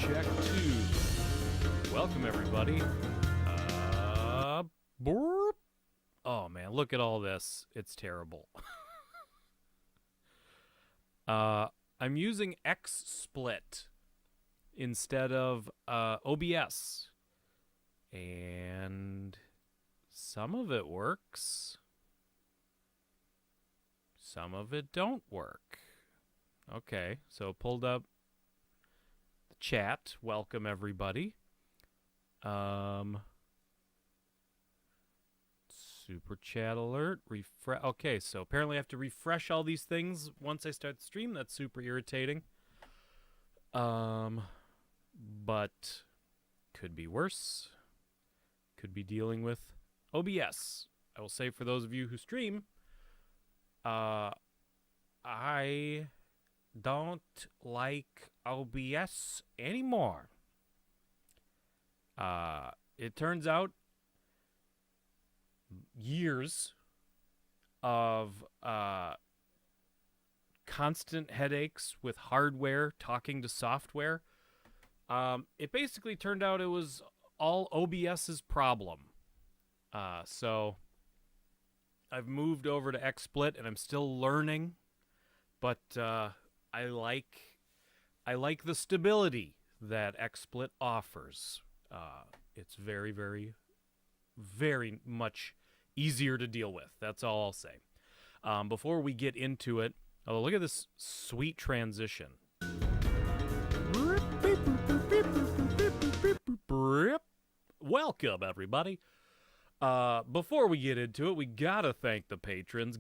Check 2. Welcome, everybody. Burp. Oh, man, look at all this. It's terrible. I'm using XSplit instead of OBS. And some of it works. Some of it don't work. Okay, so pulled up the chat. Welcome, everybody. Super chat alert. Okay, so apparently I have to refresh all these things once I start the stream. That's super irritating. But could be worse. Could be dealing with OBS. I will say for those of you who stream, I don't like OBS anymore. It turns out years of constant headaches with hardware talking to software. It basically turned out it was all OBS's problem. So I've moved over to XSplit and I'm still learning, but I like the stability that XSplit offers. It's very, very, very much easier to deal with. That's all I'll say. Before we get into it, oh, look at this sweet transition. Welcome, everybody. Before we get into it, we gotta thank the patrons.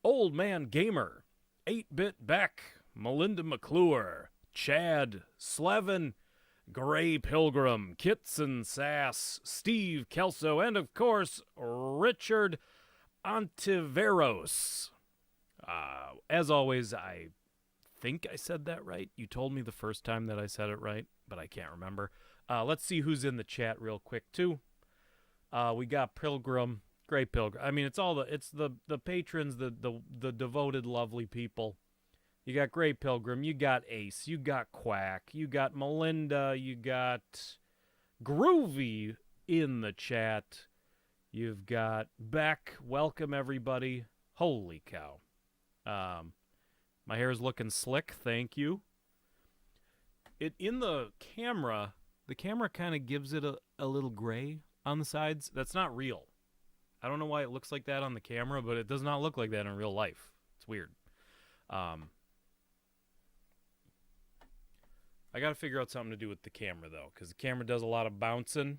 Old Man Gamer, 8-Bit Beck, Melinda McClure, Chad, Slevin, Gray Pilgrim, Kitson Sass, Steve Kelso, and of course, Richard Antiveros. As always, I think I said that right. You told me the first time that I said it right, but I can't remember. Let's see who's in the chat real quick too. We got Pilgrim, Gray Pilgrim. I mean, it's the patrons, the devoted, lovely people. You got Gray Pilgrim, you got Ace, you got Quack, you got Melinda, you got Groovy in the chat. You've got Beck. Welcome, everybody. Holy cow. My hair is looking slick. Thank you. In the camera kind of gives it a little gray on the sides. That's not real. I don't know why it looks like that on the camera, but it does not look like that in real life. It's weird. I got to figure out something to do with the camera, though, because the camera does a lot of bouncing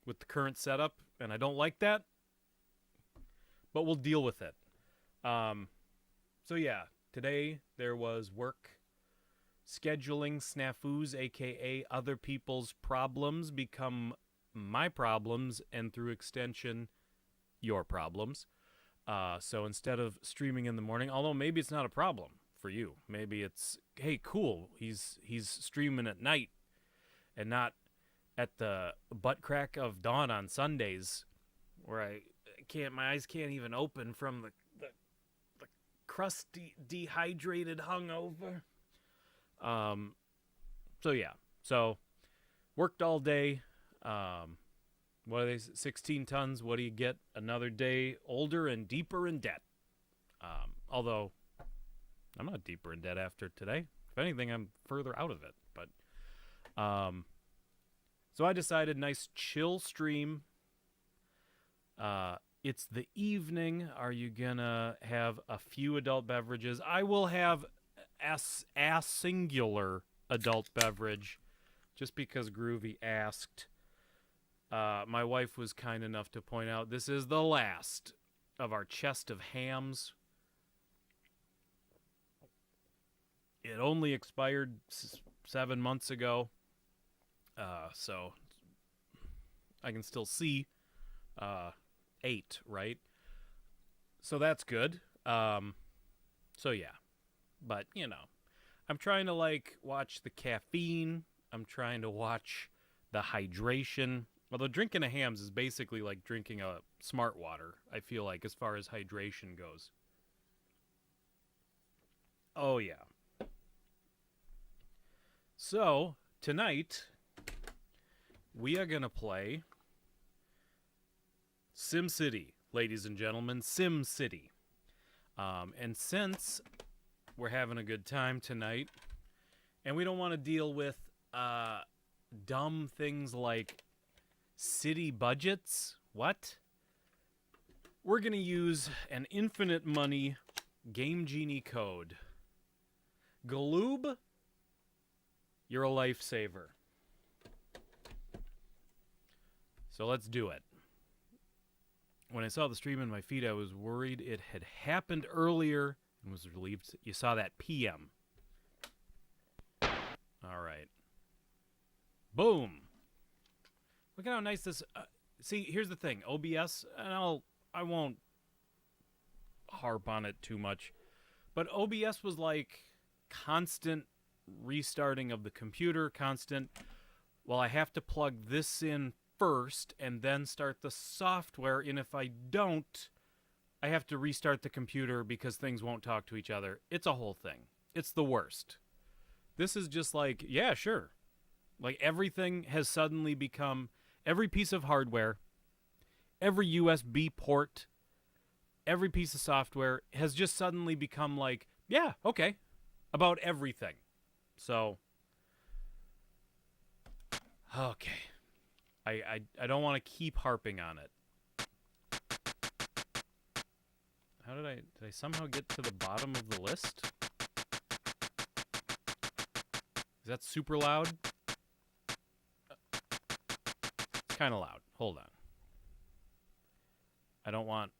with the current setup, and I don't like that. But we'll deal with it. So, yeah, today there was work scheduling snafus, a.k.a. other people's problems become my problems, and through extension, your problems. So instead of streaming in the morning, although maybe it's not a problem for you. Maybe it's, hey, cool, he's streaming at night and not at the butt crack of dawn on Sundays where my eyes can't even open from the crusty, dehydrated hungover. So yeah, so worked all day. What are they, 16 tons? What do you get? Another day older and deeper in debt. Although I'm not deeper in debt after today. If anything, I'm further out of it. But so I decided, nice chill stream. It's the evening. Are you gonna have a few adult beverages? I will have a singular adult beverage, just because Groovy asked. My wife was kind enough to point out this is the last of our chest of hams. It only expired 7 months ago, so I can still see 8, right? So that's good. So yeah, but you know, I'm trying to watch the caffeine. I'm trying to watch the hydration. Although drinking a hams is basically like drinking a smart water, I feel like, as far as hydration goes. Oh yeah. So, tonight, we are going to play SimCity, ladies and gentlemen, SimCity. And since we're having a good time tonight, and we don't want to deal with dumb things like city budgets, what? We're going to use an infinite money Game Genie code. Galoob, you're a lifesaver. So let's do it. When I saw the stream in my feed, I was worried it had happened earlier and was relieved. You saw that PM. All right. Boom. Look at how nice this... see, here's the thing. OBS, and I won't harp on it too much, but OBS was like constant restarting of the computer, constant, well, I have to plug this in first and then start the software, and if I don't, I have to restart the computer because things won't talk to each other. It's a whole thing. It's the worst. This is just like, yeah, sure. Like everything has suddenly become, every piece of hardware, every USB port, every piece of software has just suddenly become like, yeah, okay, about everything. So, okay. I don't want to keep harping on it. How did I somehow get to the bottom of the list? Is that super loud? It's kind of loud. Hold on. I don't want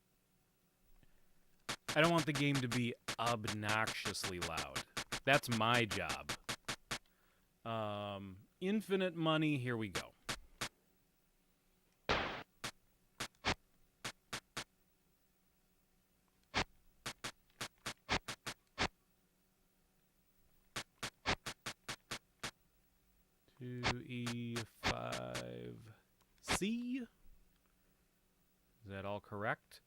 the game to be obnoxiously loud. That's my job. Infinite money, here we go. E5C. Is that all correct?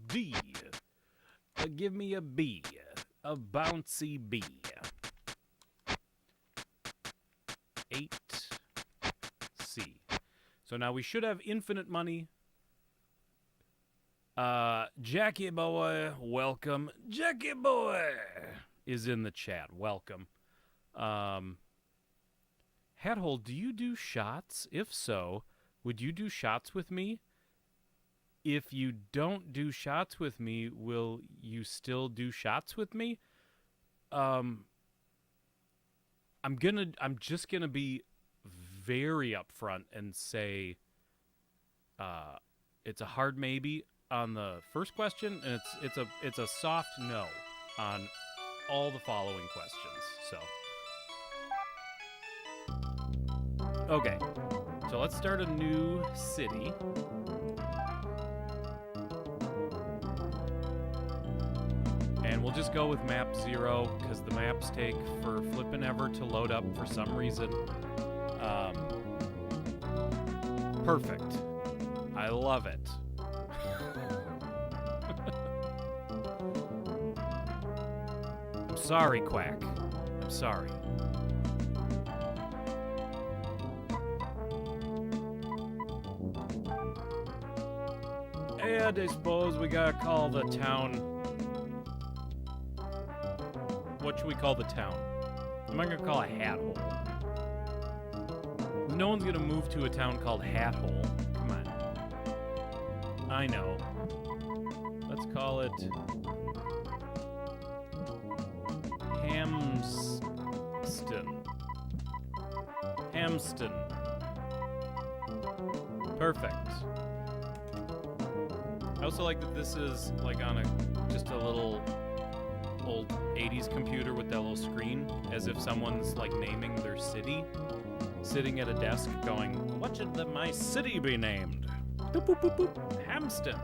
D. Give me a B. A bouncy B. 8C. So now we should have infinite money. Jackie Boy, welcome. Jackie Boy is in the chat. Welcome. Hathole, do you do shots? If so, would you do shots with me? If you don't do shots with me, will you still do shots with me? I'm just gonna be very upfront and say it's a hard maybe on the first question, and it's a soft no on all the following questions. So okay. So let's start a new city. And we'll just go with map 0, because the maps take for flippin' ever to load up for some reason. Perfect. I love it. I'm sorry, Quack. I'm sorry. And I suppose we gotta call the town... What should we call the town? I'm not gonna call it Hathole. No one's gonna move to a town called Hathole. Come on. I know. Let's call it Hamston. Perfect. I also like that this is like on just a little old 80s computer with that little screen, as if someone's like naming their city, sitting at a desk going, what should my city be named? Boop, boop, boop, boop. Hamston.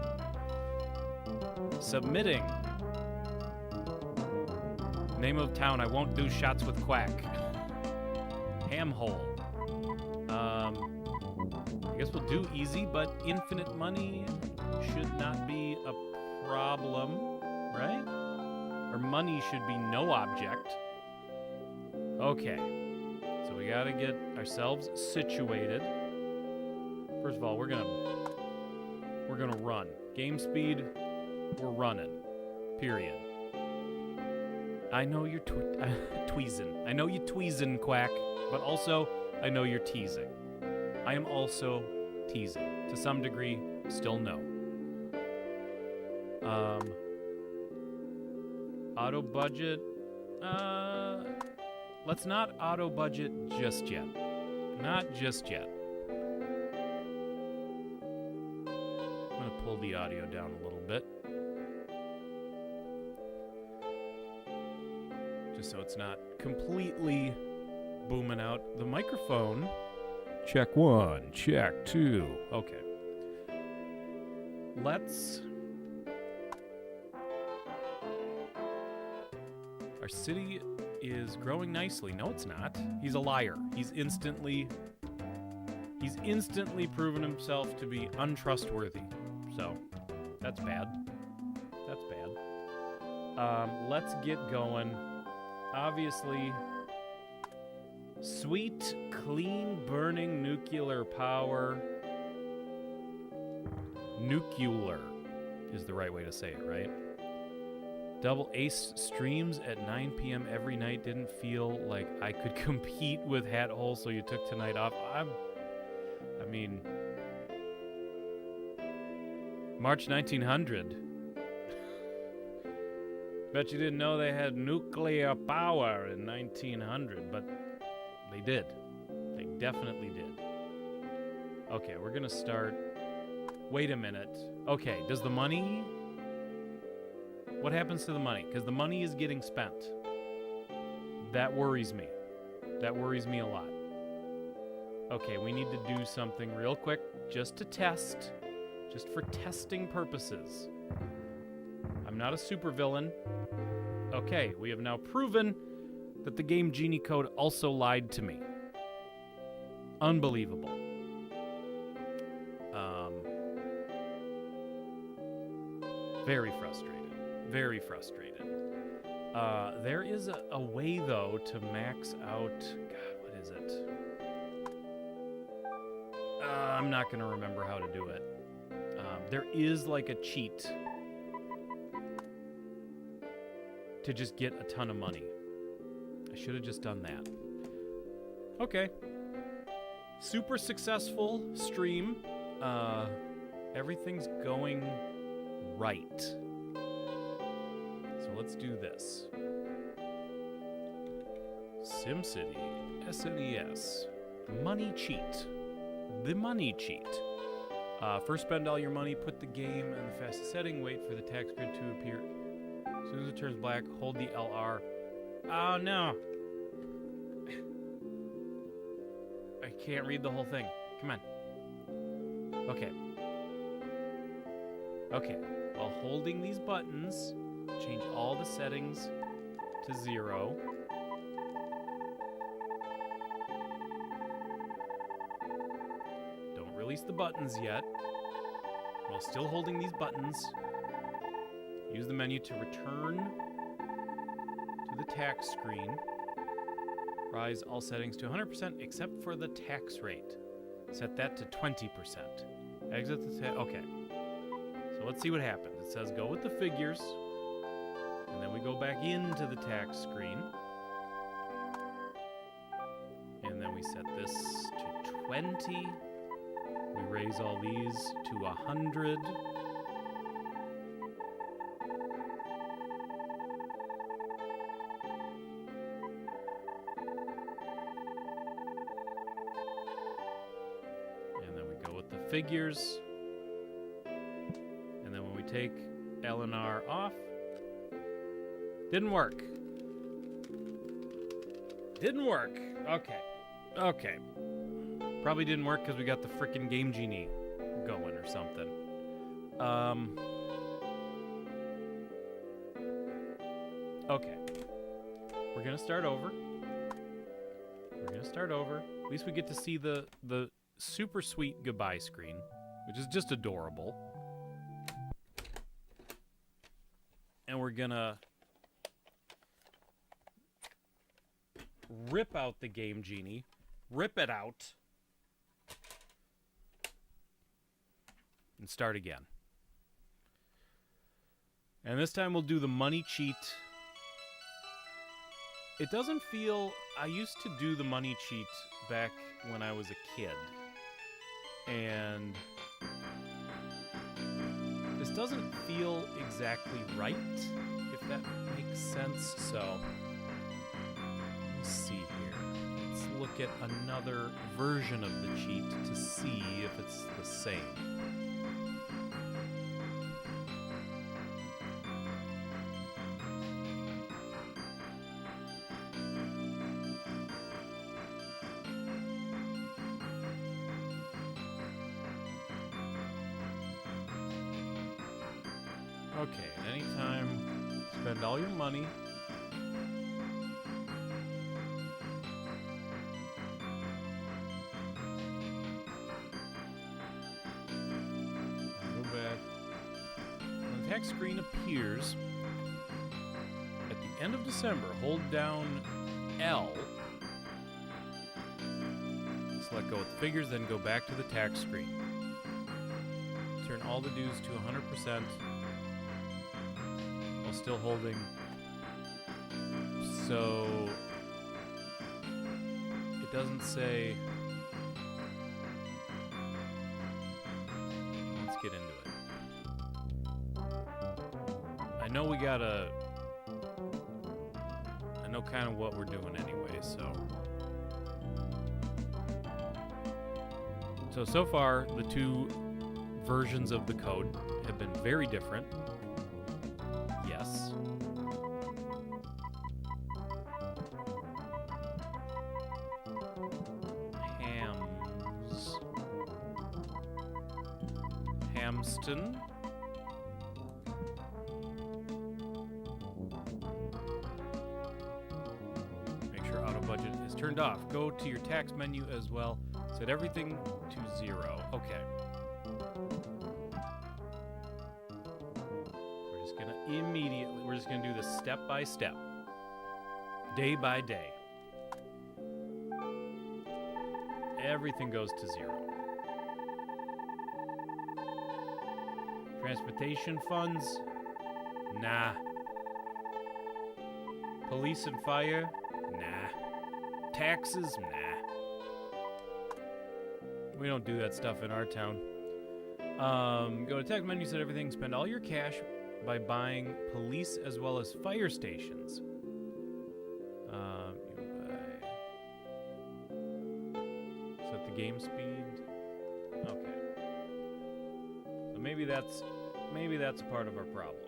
Submitting. Name of town, I won't do shots with Quack. Hamhole. I guess we'll do easy, but infinite money should not be a problem, right? Or money should be no object. Okay. So we gotta get ourselves situated. First of all, we're gonna run. Game speed, we're running. Period. I know you're tweezing. I know you're tweezing, Quack, but also I know you're teasing. I am also teasing. To some degree, still no. Auto budget. Let's not auto budget just yet. Not just yet. I'm gonna pull the audio down a little bit. Just so it's not completely booming out. The microphone. Check 1, check 2. Okay. Our city is growing nicely. No, it's not. He's a liar. He's instantly proven himself to be untrustworthy. So, that's bad. That's bad. Let's get going. Obviously, sweet, clean, burning nuclear power. Nuclear is the right way to say it, right? Double ace streams at 9 p.m. every night. Didn't feel like I could compete with Hat Hole, so you took tonight off. I mean, March 1900. Bet you didn't know they had nuclear power in 1900, but they did. They definitely did. Okay, we're gonna start. Wait a minute. Okay, does the money... What happens to the money? Because the money is getting spent. That worries me. That worries me a lot. Okay, we need to do something real quick just to test. Just for testing purposes. I'm not a supervillain. Okay, we have now proven that the Game Genie code also lied to me. Unbelievable. Very frustrated. Very frustrated. There is a way, though, to max out... God, what is it? I'm not going to remember how to do it. There is, like, a cheat to just get a ton of money. I should have just done that. Okay. Super successful stream. Everything's going right. So let's do this. SimCity, SNES, money cheat. The money cheat. First spend all your money, put the game in the fastest setting, wait for the tax grid to appear. As soon as it turns black, hold the LR. Oh no! I can't read the whole thing. Come on. Okay. Okay. While holding these buttons, change all the settings to 0. Don't release the buttons yet. While still holding these buttons, use the menu to return to the tax screen. Rise all settings to 100% except for the tax rate. Set that to 20%. Exit the okay. So let's see what happens. It says go with the figures. And then we go back into the tax screen. And then we set this to 20. We raise all these to 100. And then we go with the figures. And then when we take L and R off, didn't work. Didn't work. Okay. Okay. Probably didn't work because we got the frickin' Game Genie going or something. Okay. We're gonna start over. We're gonna start over. At least we get to see the super sweet goodbye screen, which is just adorable. And we're gonna rip out the Game Genie, rip it out, and start again. And this time we'll do the money cheat. It doesn't feel... I used to do the money cheat back when I was a kid. And this doesn't feel exactly right, if that makes sense. So, let's see here. Let's look at another version of the cheat to see if it's the same. Okay, anytime, spend all your money. Go back. When the text screen appears, at the end of December, hold down L. Select go with the figures, then go back to the tax screen. Turn all the dues to 100%. While still holding. So it doesn't say. Let's get into it. I know we gotta. I know kind of what we're doing anyway, so far the two versions of the code have been very different. Yes. Hamston. Make sure auto budget is turned off. Go to your tax menu as well. Set everything to 0. Okay. We're just gonna do this step by step, day by day. Everything goes to 0. Transportation funds, nah. Police and fire, nah. Taxes, nah. We don't do that stuff in our town. Go to tax menu, set everything, spend all your cash by buying police as well as fire stations. Set the game speed. Okay. So maybe that's a part of our problem.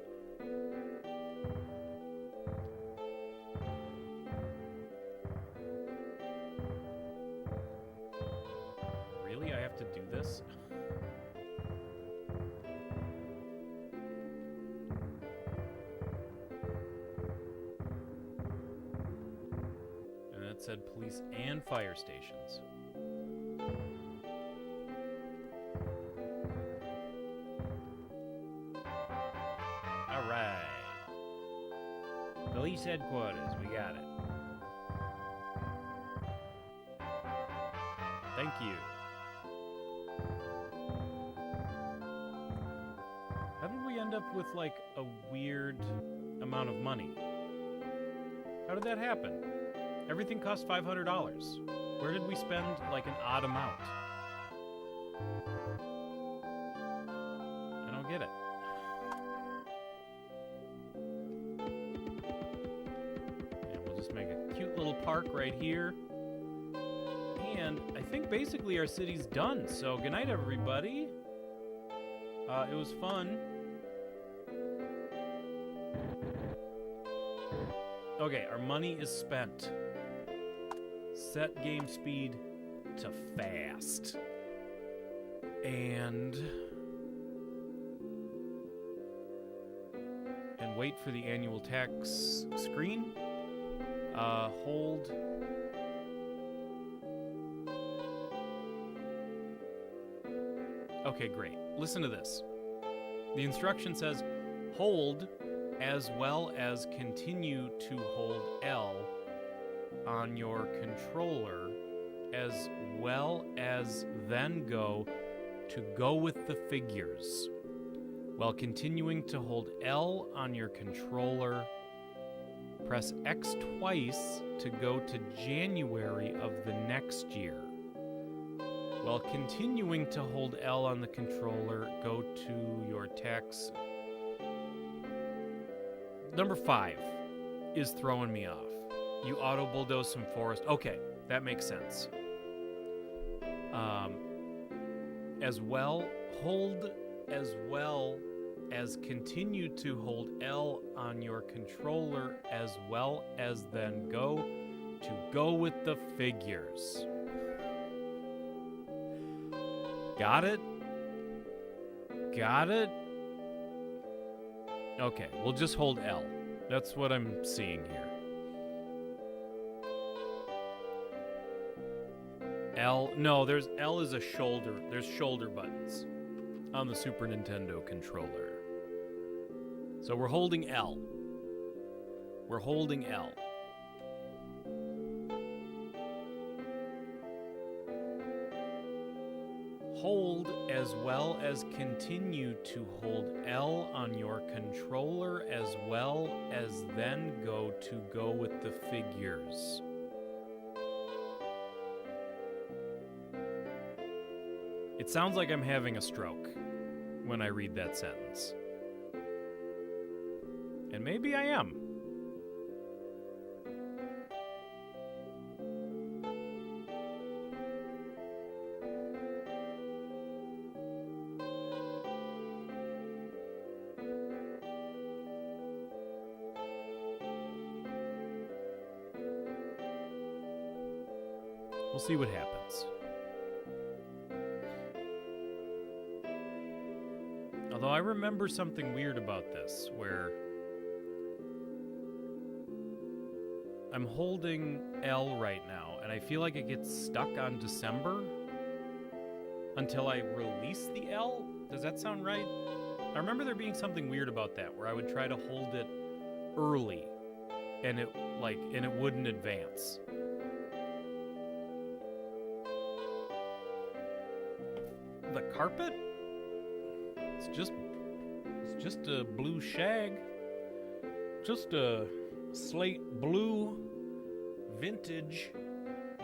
Really? I have to do this? Said police and fire stations. All right. Police headquarters, we got it. Thank you. How did we end up with like a weird amount of money? How did that happen? Everything cost $500. Where did we spend, like, an odd amount? I don't get it. And we'll just make a cute little park right here. And I think basically our city's done. So, good night, everybody. It was fun. Okay, our money is spent. Set game speed to fast. And wait for the annual tax screen. Hold. Okay, great. Listen to this. The instruction says hold as well as continue to hold L on your controller, as well as then go with the figures. While continuing to hold L on your controller, press X twice to go to January of the next year. While continuing to hold L on the controller, go to your text. Number 5 is throwing me off. You auto bulldoze some forest. Okay, that makes sense. As well as continue to hold L on your controller, as well as then go with the figures. Got it? Got it? Okay, we'll just hold L. That's what I'm seeing here. L, no, L is a shoulder. There's shoulder buttons on the Super Nintendo controller. So we're holding L. We're holding L. Hold as well as continue to hold L on your controller, as well as then go with the figures. It sounds like I'm having a stroke when I read that sentence. And maybe I am. We'll see what happens. Although I remember something weird about this, where I'm holding L right now, and I feel like it gets stuck on December until I release the L. Does that sound right? I remember there being something weird about that, where I would try to hold it early, and it wouldn't advance. The carpet? It's just a blue shag. Just a slate blue vintage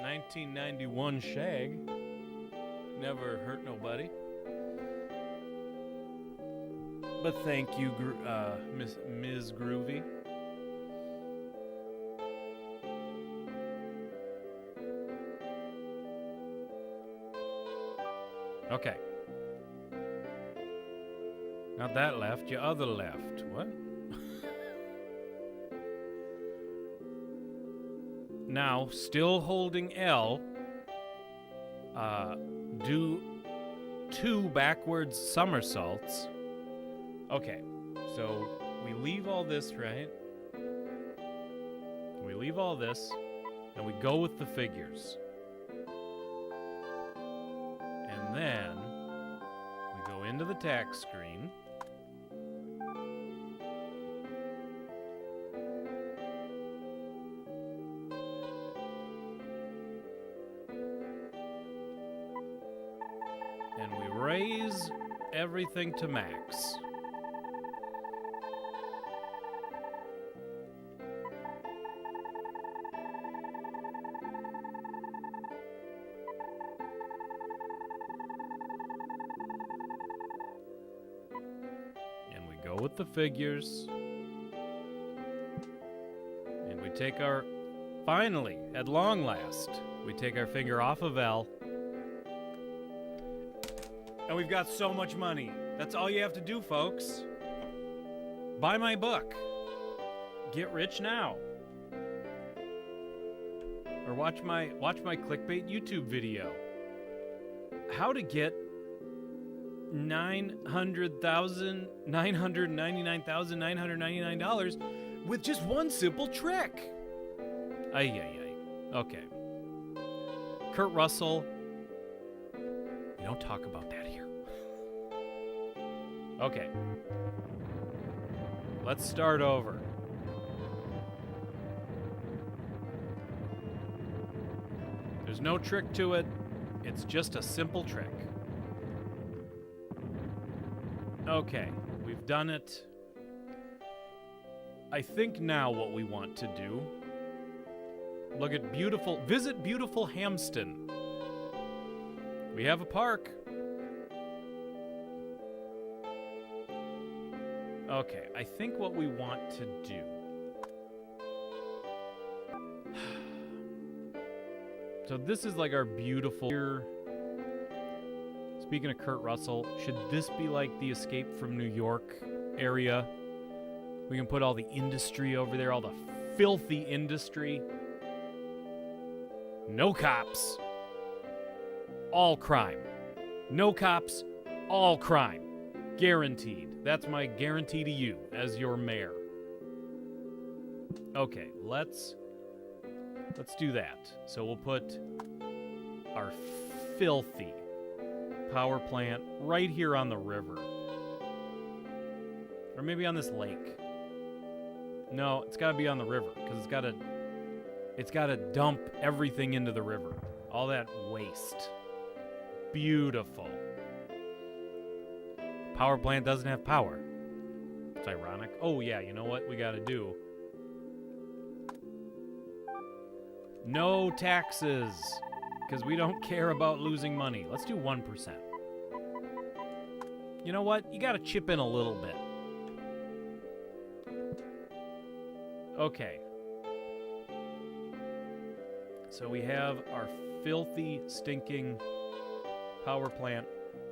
1991 shag. Never hurt nobody. But thank you, Ms. Groovy. Okay. Not that left, your other left. What? Now, still holding L, do 2 backwards somersaults. Okay, so we leave all this, right? We leave all this, and we go with the figures. And then we go into the tax screen. And we raise everything to max. And we go with the figures. And we take our, finally, at long last, we take our finger off of L. And we've got so much money. That's all you have to do, folks. Buy my book. Get rich now. Or watch my clickbait YouTube video. How to get $999,999 with just one simple trick. Okay. Kurt Russell. We don't talk about that here. Okay. Let's start over. no trick to it. It's just a simple trick. Okay, we've done it. I think now what we want to do, visit beautiful Hampstead. We have a park. Okay, I think what we want to do. So this is like our beautiful... Speaking of Kurt Russell, should this be like the Escape from New York area? We can put all the industry over there, all the filthy industry. No cops. All crime. No cops, all crime. Guaranteed. That's my guarantee to you as your mayor. Okay, let's do that. So we'll put our filthy power plant right here on the river. Or maybe on this lake. No, it's got to be on the river because it's got to dump everything into the river. All that waste. Beautiful. Power plant doesn't have power. It's ironic. Oh yeah, you know what we got to do? No taxes, because we don't care about losing money. Let's do 1%. You know what? You got to chip in a little bit. Okay. So we have our filthy, stinking power plant.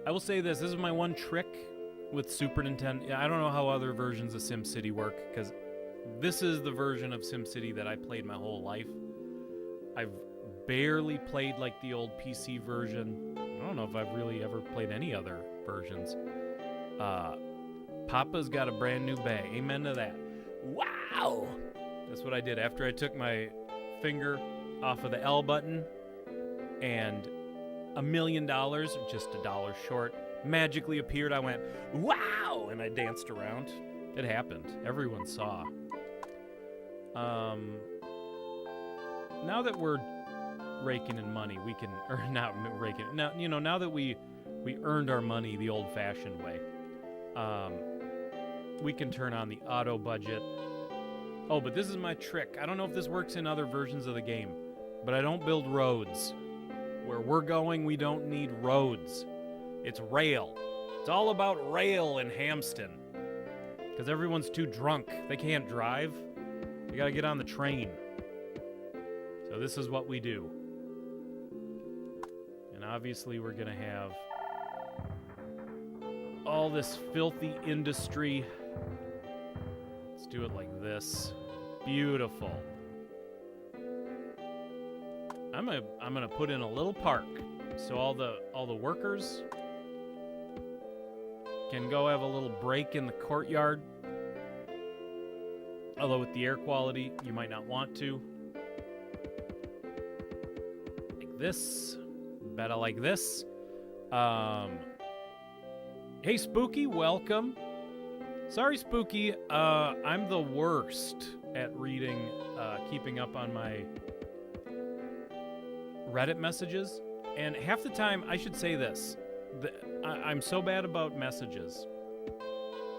I will say this is my one trick with Super Nintendo. I don't know how other versions of SimCity work, because this is the version of SimCity that I played my whole life. I've barely played like the old PC version. I don't know if I've really ever played any other versions. Papa's got a brand new bag. Amen to that. Wow! That's what I did after I took my finger off of the L button and $1 million, just $1 short, magically appeared. I went, wow! And I danced around. It happened. Everyone saw. Now that we're raking in money, we can, or not raking, now, you know, now that we earned our money the old-fashioned way, we can turn on the auto budget. Oh, but this is my trick. I don't know if this works in other versions of the game, but I don't build roads. Where we're going, we don't need roads. It's rail. It's all about rail in Hampstead. Because everyone's too drunk. They can't drive. They gotta get on the train. So this is what we do. And obviously we're gonna have all this filthy industry. Let's do it like this. Beautiful. I'm gonna put in a little park, so all the workers can go have a little break in the courtyard. Although with the air quality, you might not want to. Like this. Better like this. Hey Spooky, welcome. Sorry Spooky, I'm the worst at reading, keeping up on my Reddit messages, and half the time, I should say this, I'm so bad about messages,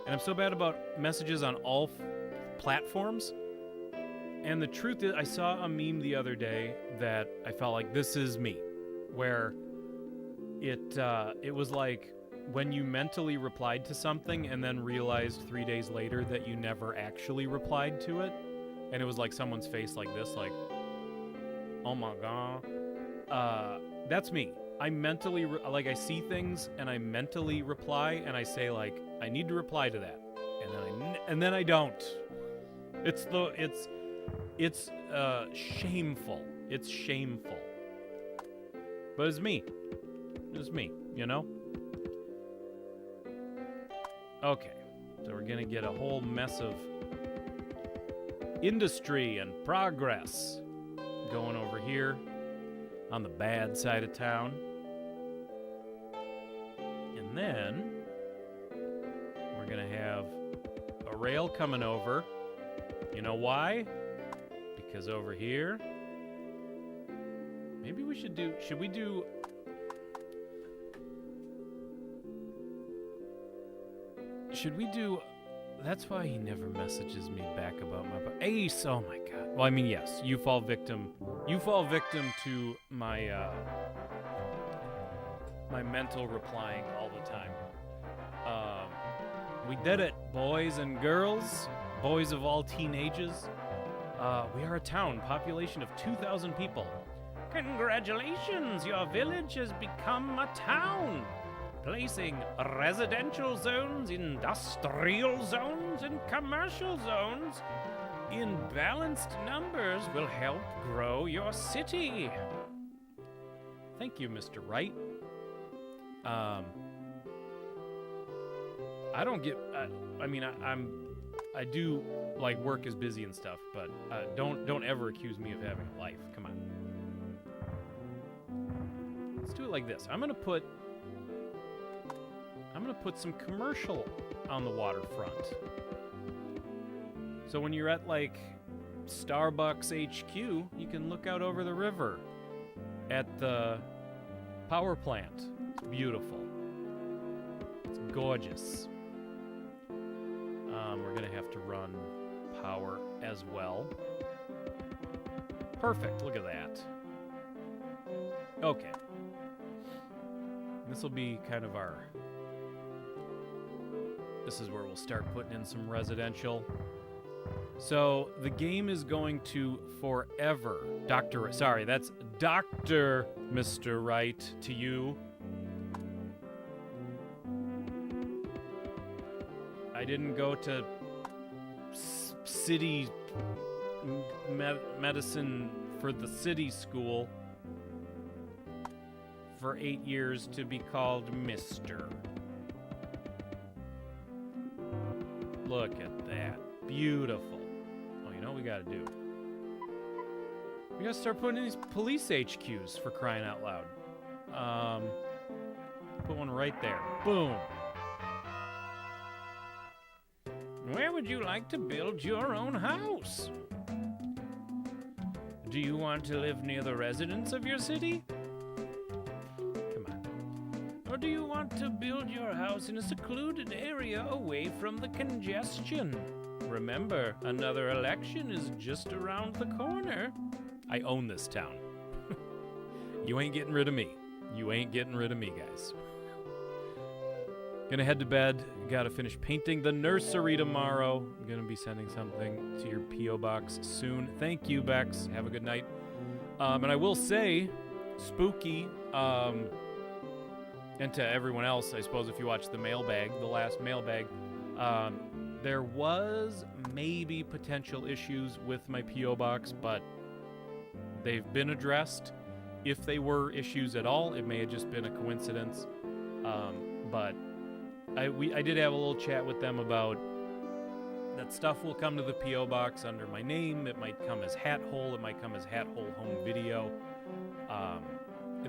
and I'm so bad about messages on all platforms, and the truth is, I saw a meme the other day that I felt like this is me, where it was like when you mentally replied to something and then realized 3 days later that you never actually replied to it, and it was like someone's face like this, like, oh my god. That's me. I mentally, I see things and I mentally reply and I say like, I need to reply to that, and then I don't. It's shameful. It's shameful. But it's me. It's me, you know? Okay, so we're gonna get a whole mess of industry and progress going over here on the bad side of town. And then we're gonna have a rail coming over. You know why? Because over here Maybe we should do... Should we do... Should we do... That's why he never messages me back about my... Ace! Oh my god. Well, I mean, yes. You fall victim. You fall victim to my, my mental replying all the time. We did it, boys and girls. Boys of all teen ages. We are a town, population of 2,000 people. Congratulations, your village has become a town. Placing residential zones, industrial zones, and commercial zones in balanced numbers will help grow your city. Thank you, Mr. Wright. I don't get... I mean, I do, like, work is busy and stuff, but don't ever accuse me of having a life. Come on. Let's do it like this. I'm gonna put some commercial on the waterfront. So when you're at, like, Starbucks HQ, you can look out over the river at the power plant. It's beautiful. It's gorgeous. We're gonna have to run power as well. Perfect, look at that. Okay. This will be kind of our... This is where we'll start putting in some residential. So the game is going to forever... Sorry, that's Dr. Mr. Wright to you. I didn't go to city medicine for the city school for 8 years to be called Mr. Look at that. Beautiful. Oh, you know what we gotta do? We gotta start putting in these police HQs for crying out loud. Put one right there. Boom. Where would you like to build your own house? Do you want to live near the residents of your city? Come on. Or do you want to build your house in a secluded area away from the congestion? Remember, another election is just around the corner. I own this town. You ain't getting rid of me. You ain't getting rid of me, guys. Gonna head to bed. Gotta finish painting the nursery tomorrow. I'm gonna be sending something to your P.O. box soon. Thank you, Bex. Have a good night. And I will say, spooky, and to everyone else, I suppose, if you watched the mailbag, the last mailbag, there was maybe potential issues with my P.O. box, but they've been addressed. If they were issues at all, it may have just been a coincidence. But I did have a little chat with them about that stuff will come to the P.O. box under my name. It might come as Hat Hole. It might come as Hat Hole Home Video.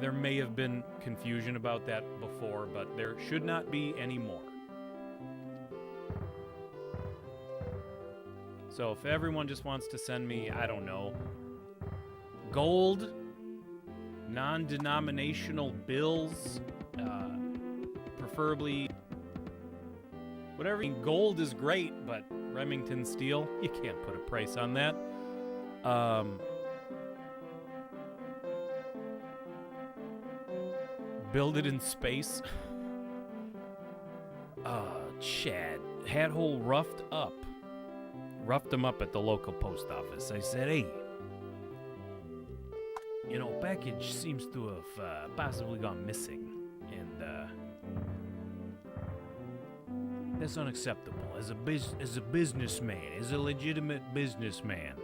There may have been confusion about that before, but there should not be any more. So if everyone just wants to send me, I don't know, gold, non-denominational bills, preferably whatever. I mean, gold is great, but Remington steel, you can't put a price on that. Build it in space. Chad. Hat Hole roughed them up at the local post office. I said, hey, you know, package seems to have possibly gone missing, and that's unacceptable. As a businessman, as a legitimate businessman,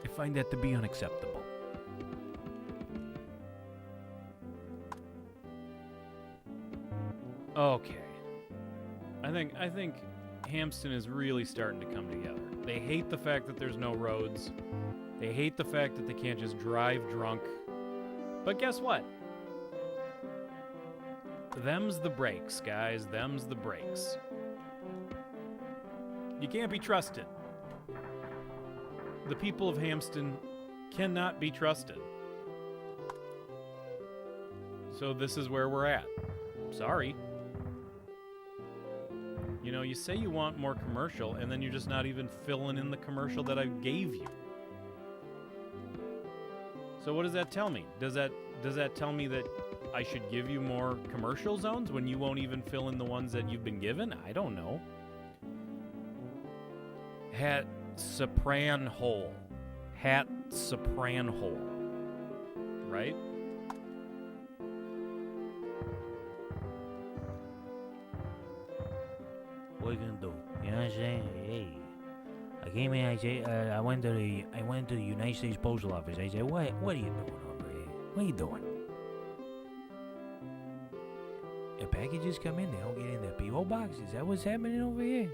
I find that to be unacceptable. Okay. I think Hampton is really starting to come together. They hate the fact that there's no roads. They hate the fact that they can't just drive drunk. But guess what? Them's the breaks, guys. Them's the breaks. You can't be trusted. The people of Hampton cannot be trusted. So this is where we're at. Sorry. You know, you say you want more commercial, and then you're just not even filling in the commercial that I gave you. So what does that tell me? Does that tell me that I should give you more commercial zones when you won't even fill in the ones that you've been given? I don't know. Hat sopran hole. Hat sopran hole. Right? What are you gonna do? You know what I'm saying? Hey, I came in. I went to the United States Postal Office. I said, what are you doing over here? What are you doing? The packages come in. They don't get in the PO box. Is that what's happening over here?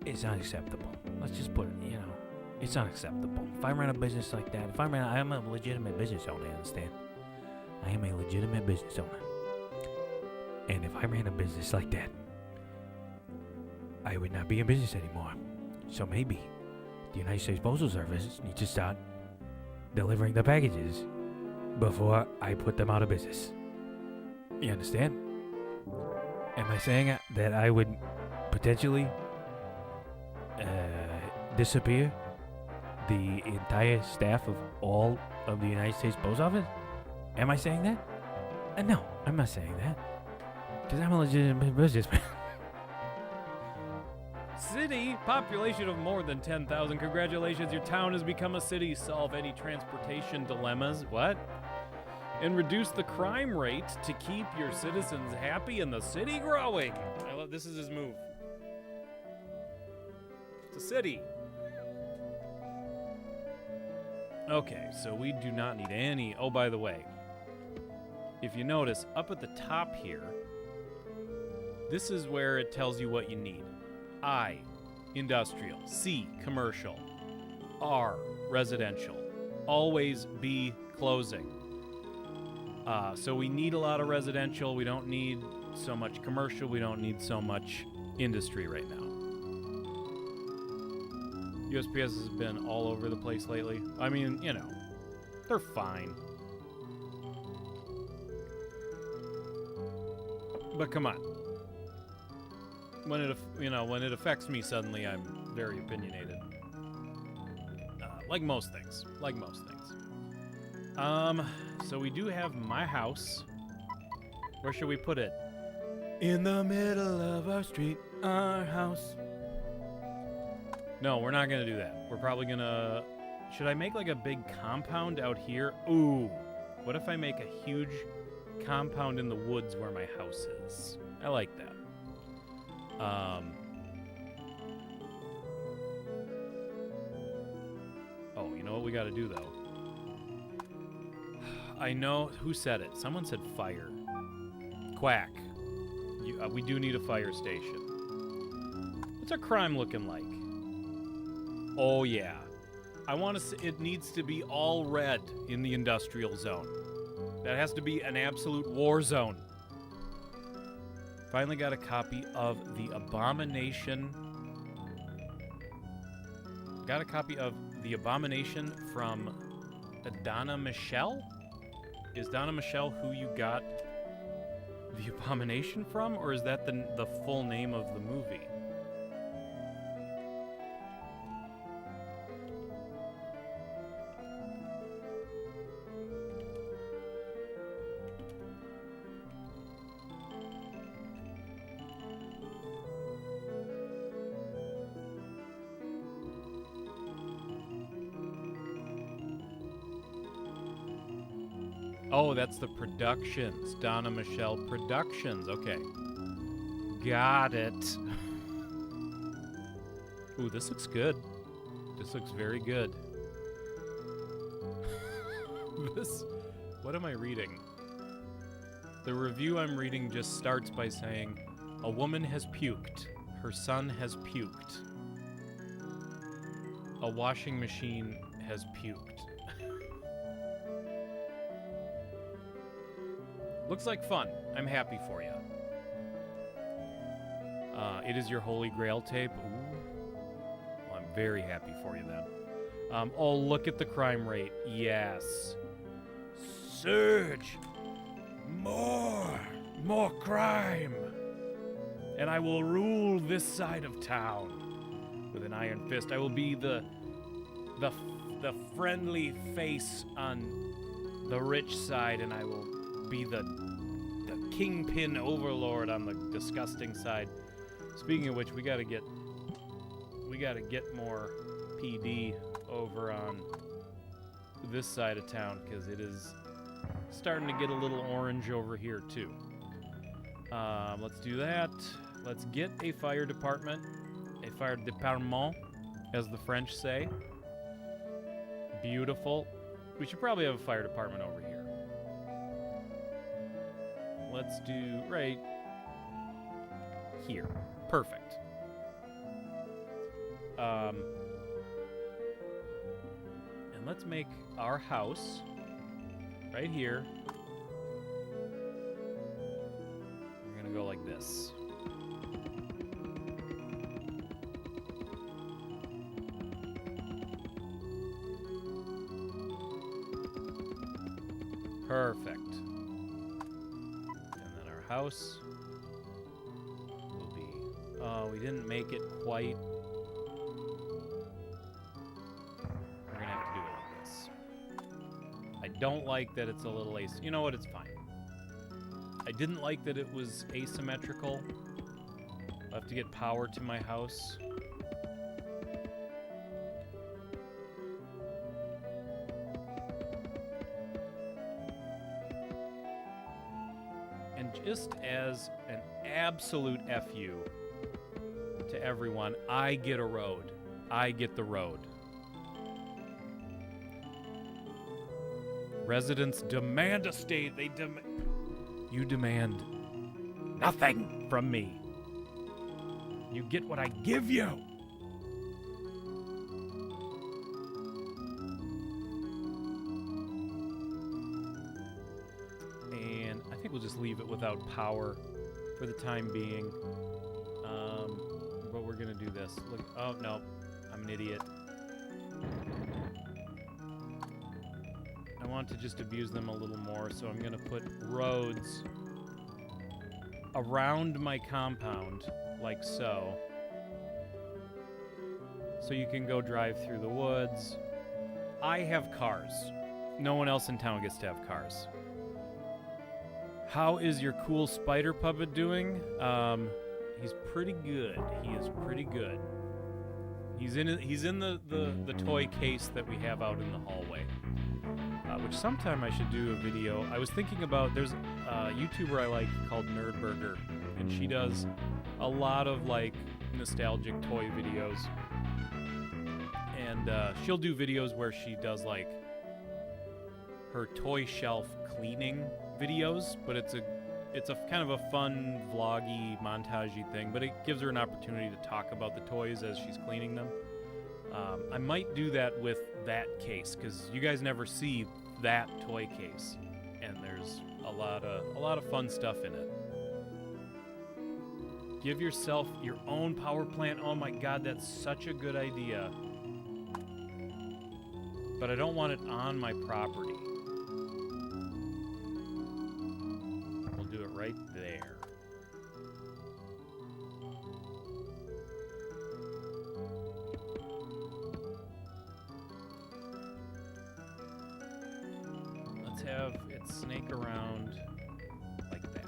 It's unacceptable. Let's just put it. You know, it's unacceptable. If I run a business like that, I'm a legitimate business owner. Understand? I am a legitimate business owner. And if I ran a business like that, I would not be in business anymore. So maybe the United States Postal Service needs to start delivering the packages before I put them out of business. You understand? Am I saying that I would potentially disappear the entire staff of all of the United States Post Office? Am I saying that? No, I'm not saying that. Because I'm a legitimate businessman. City, population of more than 10,000. Congratulations, your town has become a city. Solve any transportation dilemmas. What? And reduce the crime rate to keep your citizens happy and the city growing. This is his move. It's a city. Okay, so we do not need any. Oh, by the way, if you notice, up at the top here, this is where it tells you what you need. I, industrial. C, commercial. R, residential. Always B, closing. So we need a lot of residential. We don't need so much commercial. We don't need so much industry right now. USPS has been all over the place lately. I mean, you know, they're fine. But come on. When it affects me suddenly, I'm very opinionated. Like most things. So we do have my house. Where should we put it? In the middle of our street, our house. No, we're not gonna do that. We're probably gonna... Should I make like a big compound out here? Ooh. What if I make a huge compound in the woods where my house is? I like that. Oh, you know what we gotta do, though? I know... Who said it? Someone said fire. Quack. We do need a fire station. What's our crime looking like? Oh, yeah. I want to... It needs to be all red in the industrial zone. That has to be an absolute war zone. Finally got a copy of The Abomination. Got a copy of The Abomination from Donna Michelle? Is Donna Michelle who you got The Abomination from? Or is that the full name of the movie? Oh, that's the Productions. Donna Michelle Productions. Okay. Got it. Ooh, this looks good. This looks very good. What am I reading? The review I'm reading just starts by saying, a woman has puked. Her son has puked. A washing machine has puked. Looks like fun. I'm happy for you. It is your Holy Grail tape. Ooh. Well, I'm very happy for you then. Oh, look at the crime rate. Yes. surge. More crime. And I will rule this side of town with an iron fist. I will be the friendly face on the rich side, and I will be the kingpin overlord on the disgusting side. Speaking of which, we gotta get more PD over on this side of town, because it is starting to get a little orange over here too. Let's do that. Let's get a fire department, as the French say. Beautiful. We should probably have a fire department over here. Let's do right here. Perfect. And let's make our house right here. We're gonna go like this. Perfect. And then our house will be... Oh, we didn't make it quite. We're gonna have to do it like this. I don't like that it's a little You know what? It's fine. I didn't like that it was asymmetrical. I'll have to get power to my house. Just as an absolute FU to everyone, I get a road. I get the road. Residents demand a state. You demand nothing from me. You get what I give you. We'll just leave it without power for the time being. But we're gonna do this. Look, oh no, I'm an idiot. I want to just abuse them a little more, so I'm gonna put roads around my compound, like so. So you can go drive through the woods. I have cars. No one else in town gets to have cars. How is your cool spider puppet doing? He's pretty good. He is pretty good. He's in the toy case that we have out in the hallway. Which sometime I should do a video. I was thinking about, there's a YouTuber I like called Nerdburger, and she does a lot of like nostalgic toy videos. And she'll do videos where she does like her toy shelf cleaning videos, but it's a kind of a fun vloggy montagey thing, but it gives her an opportunity to talk about the toys as she's cleaning them. I might do that with that case, because you guys never see that toy case, and there's a lot of fun stuff in it. Give yourself your own power plant. Oh my god, that's such a good idea. But I don't want it on my property. Right there. Let's have it snake around like that.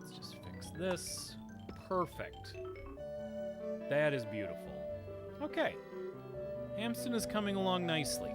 Let's just fix this. Perfect. That is beautiful. Okay. Hampton is coming along nicely.